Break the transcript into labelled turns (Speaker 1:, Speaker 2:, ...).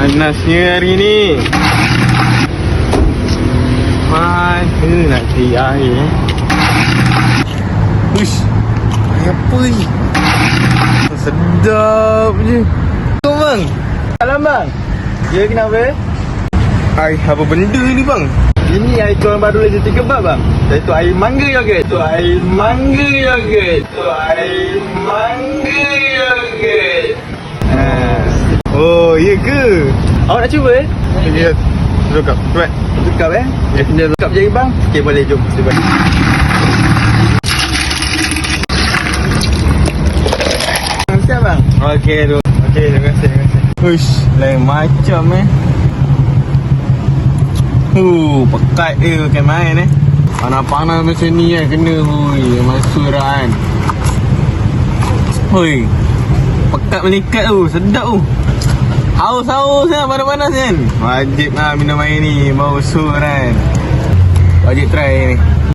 Speaker 1: Panasnya hari ni. Mana nak cari air Uish, air apa ni? Sedap je. Tu bang. Salam bang. Ya kenapa? Air apa benda ni bang? Ini air korang baru lagi 3 kebab bang. Itu air mangga yogurt. Itu air mangga yogurt. Itu air mangga yogurt. Oh, iya ke? Awak nak cuba Ya. Tukap. Cepat. Tukap Ya. Kita tukap jari bang. Okey boleh jom. Cuba. Siap bang? Okey tu. Okey, terima kasih. Hush, lain macam pekat dia bukan main Panas-panas macam ni kena masuk kan. Pekat melikat sedap Haus-haus panas-panas kan. Wajib lah minum air ni, bau sur kan. Wajib try ni.